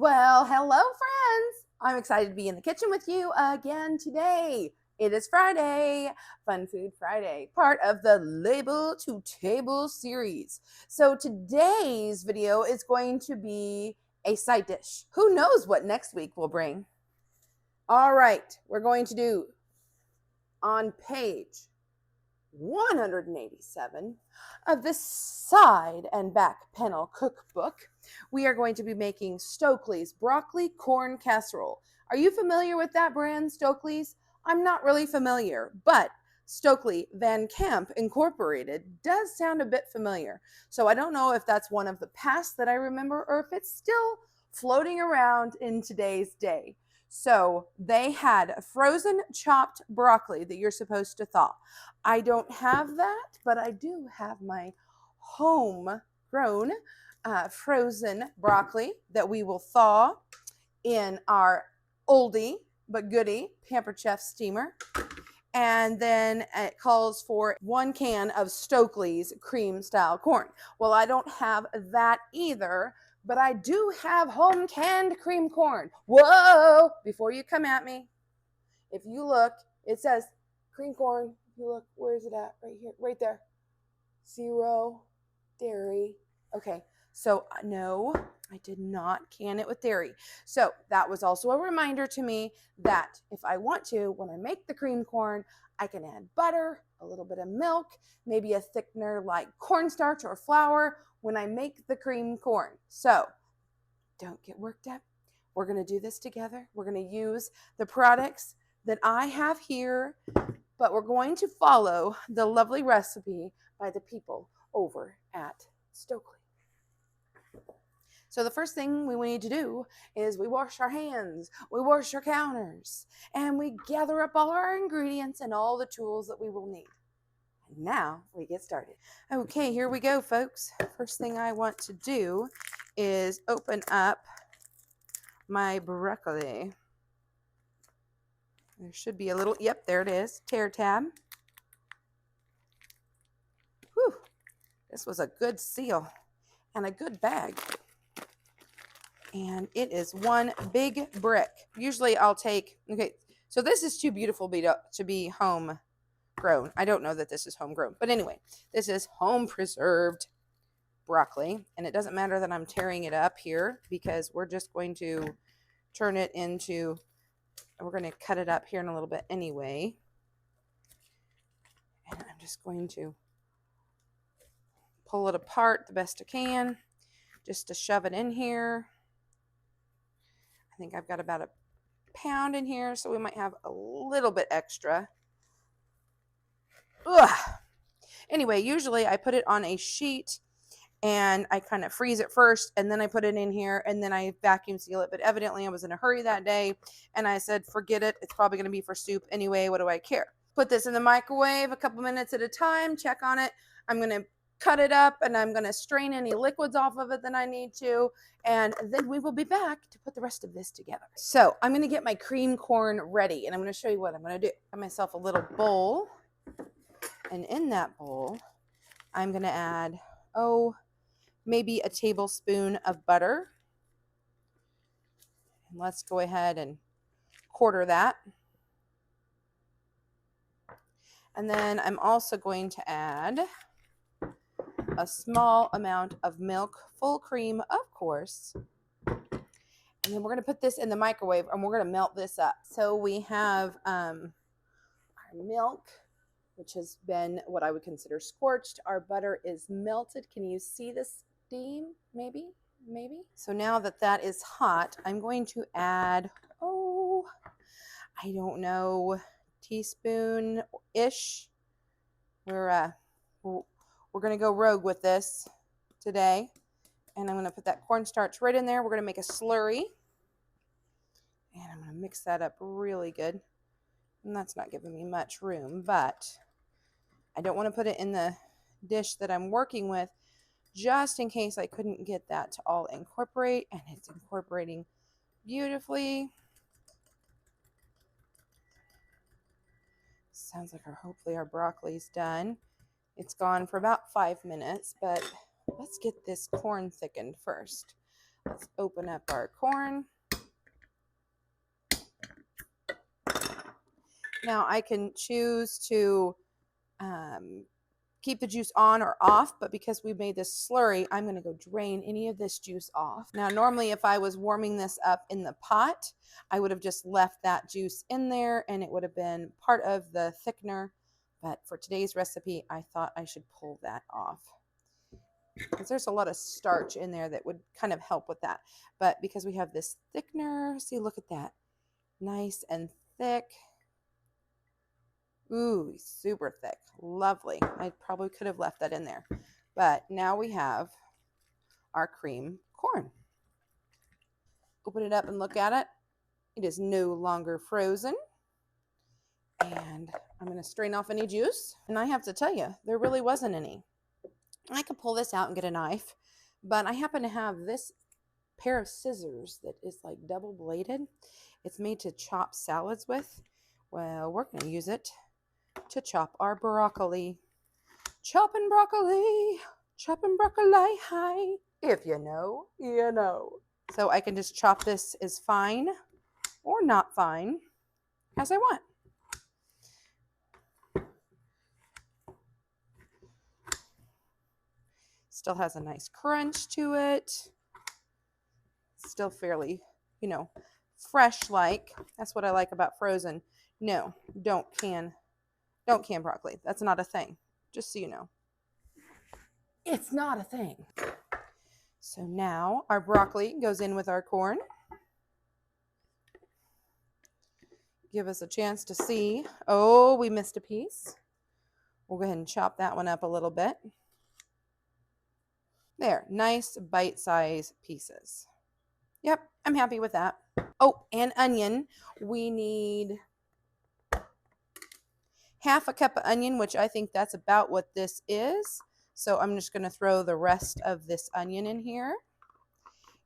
Well, hello, friends. I'm excited to be in the kitchen with you again today. It is Friday, Fun Food Friday, part of the Label to Table series. So today's video is going to be a side dish. Who knows what next week will bring? All right, we're going to do on page 187 of the side and back panel cookbook, we are going to be making Stokely's Broccoli Corn Casserole. Are you familiar with that brand, Stokely's? I'm not really familiar, but Stokely Van Camp Incorporated does sound a bit familiar. So I don't know if that's one of the past that I remember or if it's still floating around in today's day. So they had frozen chopped broccoli that you're supposed to thaw. I don't have that, but I do have my homegrown frozen broccoli that we will thaw in our oldie but goodie Pampered Chef steamer. And then it calls for 1 can of Stokely's cream style corn. Well, I don't have that either, but I do have home canned cream corn. Whoa! Before you come at me, if you look, it says cream corn. If you look, where is it at? Right here, right there. 0 dairy. Okay, so no, I did not can it with dairy. So that was also a reminder to me that if I want to, when I make the cream corn, I can add butter, a little bit of milk, maybe a thickener like cornstarch or flour when I make the cream corn. So don't get worked up. We're going to do this together. We're going to use the products that I have here, but we're going to follow the lovely recipe by the people over at Stokely. So the first thing we need to do is we wash our hands, we wash our counters, and we gather up all our ingredients and all the tools that we will need. And now we get started. Okay, here we go, folks. First thing I want to do is open up my broccoli. There should be a little, yep, there it is, tear tab. Whew, this was a good seal and a good bag. And it is one big brick. Usually I'll take, okay, so this is too beautiful to be home grown. I don't know that this is homegrown, but anyway, this is home preserved broccoli. And it doesn't matter that I'm tearing it up here because we're just going to turn it into, we're going to cut it up here in a little bit anyway. And I'm just going to pull it apart the best I can just to shove it in here. I think I've got about a pound in here, so we might have a little bit extra. Ugh. Anyway, usually I put it on a sheet and I kind of freeze it first, and then I put it in here, and then I vacuum seal it. But evidently I was in a hurry that day, and I said, forget it. It's probably going to be for soup anyway. What do I care? Put this in the microwave a couple minutes at a time. Check on it. I'm going to cut it up, and I'm going to strain any liquids off of it that I need to, and then we will be back to put the rest of this together. So I'm going to get my cream corn ready, and I'm going to show you what I'm going to do. I got myself a little bowl, and in that bowl, I'm going to add, maybe a tablespoon of butter. And let's go ahead and quarter that. And then I'm also going to add a small amount of milk, full cream, of course. And then we're going to put this in the microwave and we're going to melt this up. So we have our milk, which has been what I would consider scorched. Our butter is melted. Can you see the steam? Maybe. So now that that is hot, I'm going to add, I don't know, teaspoon-ish. We're going to go rogue with this today. And I'm going to put that cornstarch right in there. We're going to make a slurry. And I'm going to mix that up really good. And that's not giving me much room, but I don't want to put it in the dish that I'm working with just in case I couldn't get that to all incorporate. And it's incorporating beautifully. Sounds like hopefully our broccoli's done. It's gone for about 5 minutes, but let's get this corn thickened first. Let's open up our corn. Now I can choose to keep the juice on or off, but because we made this slurry, I'm going to go drain any of this juice off. Now, normally if I was warming this up in the pot, I would have just left that juice in there and it would have been part of the thickener. But for today's recipe, I thought I should pull that off, because there's a lot of starch in there that would kind of help with that. But because we have this thickener, see, look at that. Nice and thick. Ooh, super thick. Lovely. I probably could have left that in there. But now we have our cream corn. Open it up and look at it. It is no longer frozen. And I'm going to strain off any juice. And I have to tell you, there really wasn't any. I could pull this out and get a knife, but I happen to have this pair of scissors that is like double bladed. It's made to chop salads with. Well, we're going to use it to chop our broccoli. Chopping broccoli, hi. If you know, you know. So I can just chop this as fine or not fine as I want. Still has a nice crunch to it. Still fairly, fresh like. That's what I like about frozen. No, don't can broccoli. That's not a thing. Just so you know. It's not a thing. So now our broccoli goes in with our corn. Give us a chance to see. Oh, we missed a piece. We'll go ahead and chop that one up a little bit. There, nice bite-sized pieces. Yep, I'm happy with that. Oh, and onion. We need half a cup of onion, which I think that's about what this is. So I'm just going to throw the rest of this onion in here.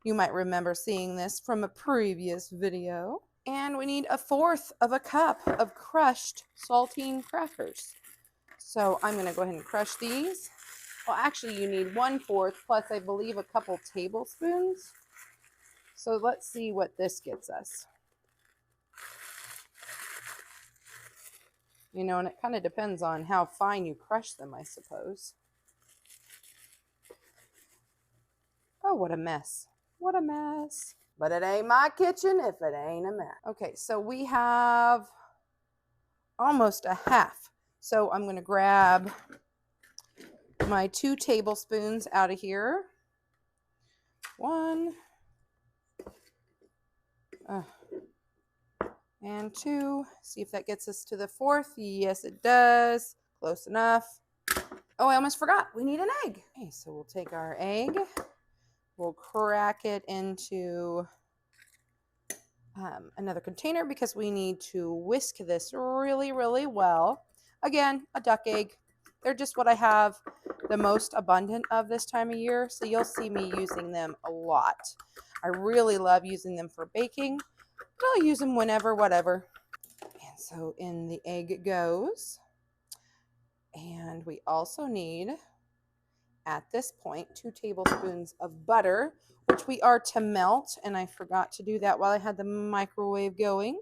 You might remember seeing this from a previous video. And we need 1/4 of a cup of crushed saltine crackers. So I'm going to go ahead and crush these. Well, actually, you need 1/4 plus, I believe, a couple tablespoons. So let's see what this gets us. And it kind of depends on how fine you crush them, I suppose. Oh, what a mess. What a mess. But it ain't my kitchen if it ain't a mess. Okay, so we have almost a half. So I'm going to grab my 2 tablespoons out of here. 1 and 2. See if that gets us to the 4th. Yes, it does. Close enough. Oh, I almost forgot. We need an egg. Okay, so we'll take our egg. We'll crack it into another container because we need to whisk this really, really well. Again, a duck egg. They're just what I have the most abundant of this time of year, so you'll see me using them a lot. I really love using them for baking, but I'll use them whenever, whatever. And so in the egg it goes. And we also need, at this point, 2 tablespoons of butter, which we are to melt, and I forgot to do that while I had the microwave going.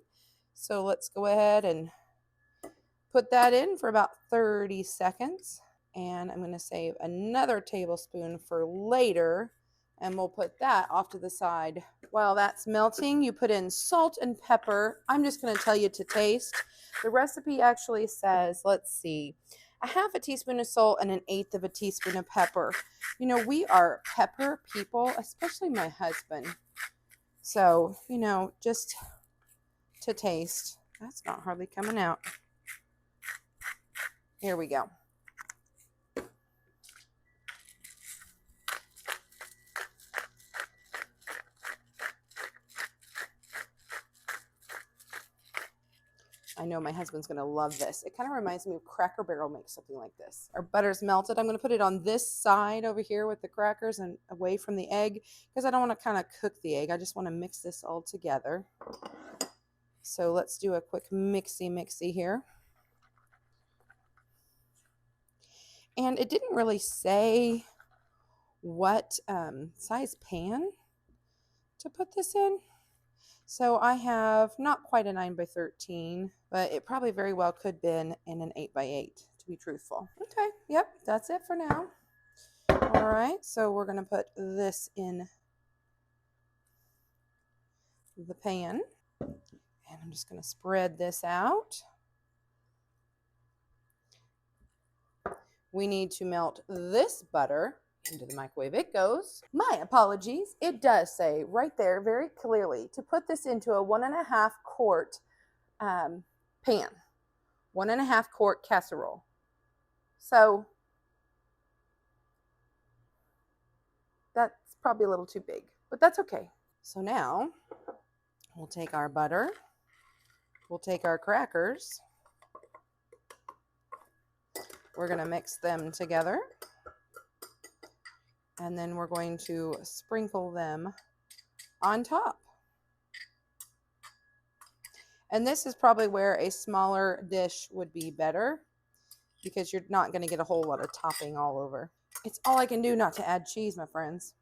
So let's go ahead and put that in for about 30 seconds. And I'm going to save another tablespoon for later, and we'll put that off to the side. While that's melting, you put in salt and pepper. I'm just going to tell you to taste. The recipe actually says, let's see, 1/2 teaspoon of salt and 1/8 teaspoon of pepper. We are pepper people, especially my husband. So, just to taste. That's not hardly coming out. Here we go. I know my husband's going to love this. It kind of reminds me of Cracker Barrel makes something like this. Our butter's melted. I'm going to put it on this side over here with the crackers and away from the egg because I don't want to kind of cook the egg. I just want to mix this all together. So let's do a quick mixy here. And it didn't really say what size pan to put this in. So I have not quite a 9 by 13, but it probably very well could have been in an 8 by 8, to be truthful. Okay, yep, that's it for now. All right, so we're going to put this in the pan, and I'm just going to spread this out. We need to melt this butter into the microwave. It goes. My apologies. It does say right there very clearly to put this into a 1.5 quart pan, 1.5 quart casserole. So that's probably a little too big, but that's okay. So now we'll take our butter, we'll take our crackers, we're going to mix them together, and then we're going to sprinkle them on top. And this is probably where a smaller dish would be better, because you're not going to get a whole lot of topping all over. It's all I can do not to add cheese, my friends.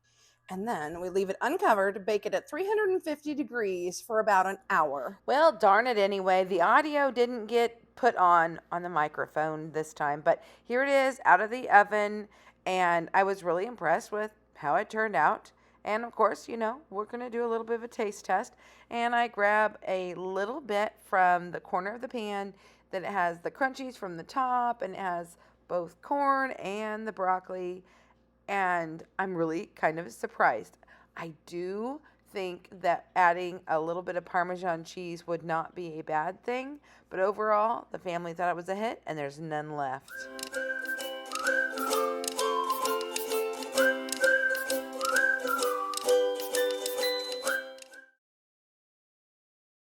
And then we leave it uncovered, bake it at 350 degrees for about an hour. Well, darn it anyway. The audio didn't get put on the microphone this time, but here it is out of the oven, and I was really impressed with how it turned out. And of course, you know, we're going to do a little bit of a taste test, and I grab a little bit from the corner of the pan that it has the crunchies from the top, and it has both corn and the broccoli, and I'm really kind of surprised. I do think that adding a little bit of Parmesan cheese would not be a bad thing, but overall, the family thought it was a hit, and there's none left.